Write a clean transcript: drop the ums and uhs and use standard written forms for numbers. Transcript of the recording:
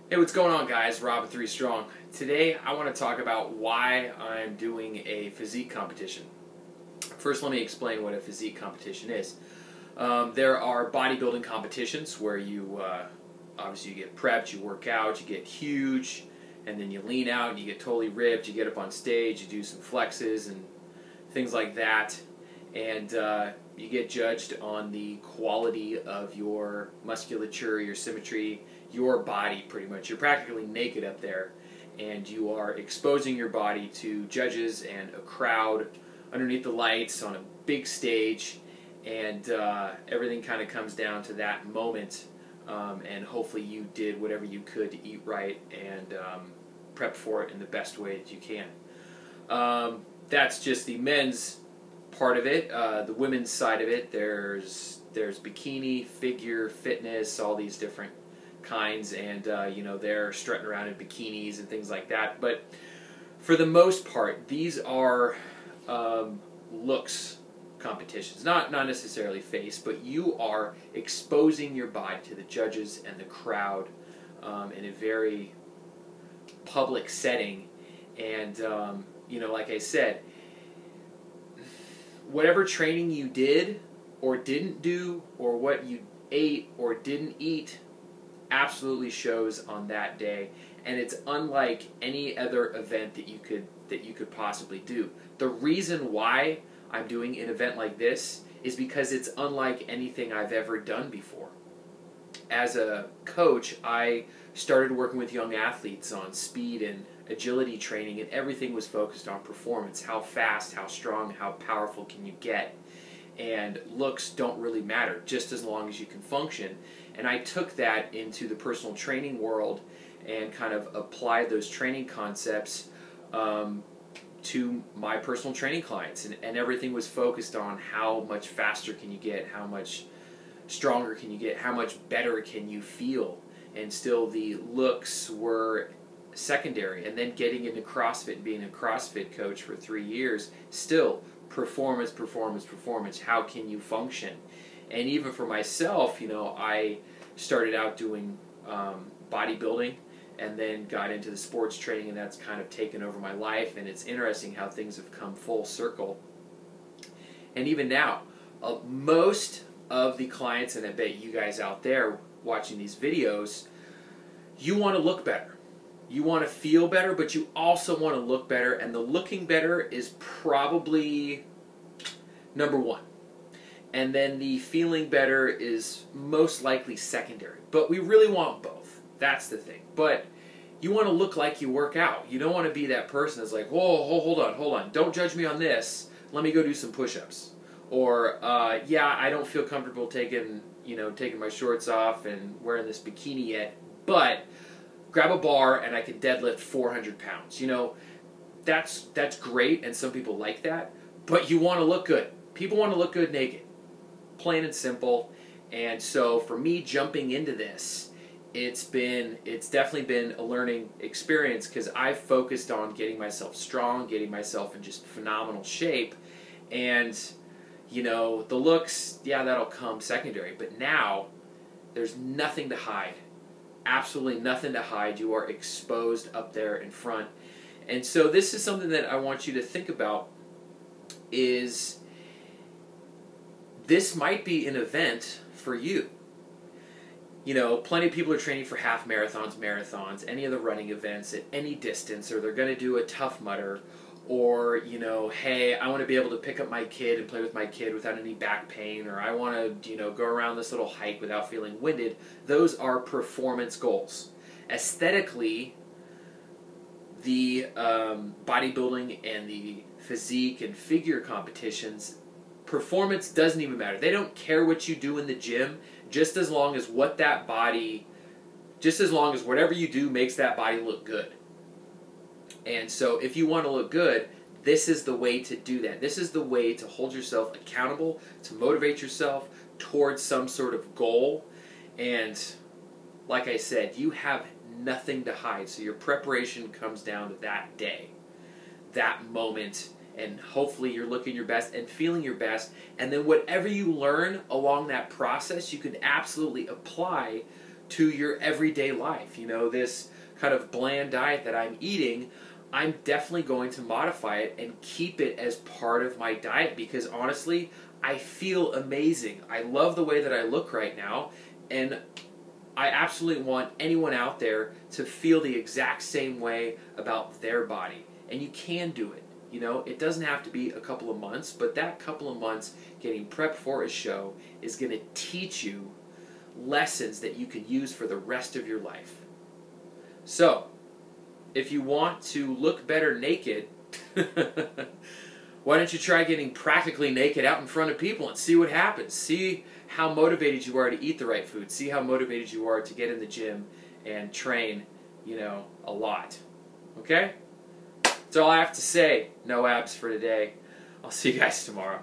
Hey, what's going on, guys? Rob at 3STRONG. Today I want to talk about why I'm doing a physique competition. First, let me explain what a physique competition is. There are bodybuilding competitions where you obviously you get prepped, you work out, you get huge, and then you lean out and you get totally ripped. You get up on stage, you do some flexes and things like that, and you get judged on the quality of your musculature, your symmetry, your body pretty much. You're practically naked up there, and you are exposing your body to judges and a crowd underneath the lights on a big stage, and everything kind of comes down to that moment, and hopefully you did whatever you could to eat right and prep for it in the best way that you can. That's just the men's part of it. The women's side of it, there's bikini, figure, fitness, all these different kinds, and you know, they're strutting around in bikinis and things like that. But for the most part, these are looks competitions, not necessarily face, but you are exposing your body to the judges and the crowd in a very public setting. And you know, like I said, whatever training you did or didn't do, or what you ate or didn't eat, absolutely shows on that day, and it's unlike any other event that you could possibly do. The reason why I'm doing an event like this is because it's unlike anything I've ever done before. As a coach, I started working with young athletes on speed and agility training, and everything was focused on performance. How fast, how strong, how powerful can you get? And looks don't really matter, just as long as you can function. And I took that into the personal training world and kind of applied those training concepts to my personal training clients. And everything was focused on how much faster can you get, how much stronger can you get, how much better can you feel. And still the looks were secondary. And then getting into CrossFit and being a CrossFit coach for 3 years, still performance, performance, performance. How can you function? And even for myself, you know, I started out doing bodybuilding and then got into the sports training, and that's kind of taken over my life. And it's interesting how things have come full circle. And even now, most of the clients, and I bet you guys out there watching these videos, you want to look better. You want to feel better, but you also want to look better, and the looking better is probably number one. And then the feeling better is most likely secondary. But we really want both. That's the thing. But you want to look like you work out. You don't want to be that person that's like, whoa, hold on. Don't judge me on this. Let me go do some push-ups. Or, yeah, I don't feel comfortable taking my shorts off and wearing this bikini yet, but grab a bar and I can deadlift 400 pounds. You know, that's great, and some people like that, but you want to look good. People want to look good naked. Plain and simple. And so for me, jumping into this, it's definitely been a learning experience, because I've focused on getting myself strong, getting myself in just phenomenal shape. And you know, the looks, yeah, that'll come secondary, but now there's nothing to hide. Absolutely nothing to hide. You are exposed up there in front. And so this is something that I want you to think about, is this might be an event for you. You know, plenty of people are training for half marathons, any of the running events at any distance, or they're going to do a Tough Mudder, or, you know, hey, I want to be able to pick up my kid and play with my kid without any back pain, or I want to, you know, go around this little hike without feeling winded. Those are performance goals. Aesthetically, the bodybuilding and the physique and figure competitions, performance doesn't even matter. They don't care what you do in the gym, just as long as whatever you do makes that body look good. And so if you want to look good, this is the way to do that. This is the way to hold yourself accountable, to motivate yourself towards some sort of goal. And like I said, you have nothing to hide. So your preparation comes down to that day, that moment, and hopefully you're looking your best and feeling your best. And then whatever you learn along that process, you can absolutely apply to your everyday life. You know, this kind of bland diet that I'm eating, I'm definitely going to modify it and keep it as part of my diet, because honestly, I feel amazing. I love the way that I look right now, and I absolutely want anyone out there to feel the exact same way about their body. And you can do it. You know, it doesn't have to be a couple of months, but that couple of months getting prepped for a show is going to teach you lessons that you can use for the rest of your life. So, if you want to look better naked, why don't you try getting practically naked out in front of people and see what happens? See how motivated you are to eat the right food. See how motivated you are to get in the gym and train, you know, a lot. Okay? That's all I have to say. No abs for today. I'll see you guys tomorrow.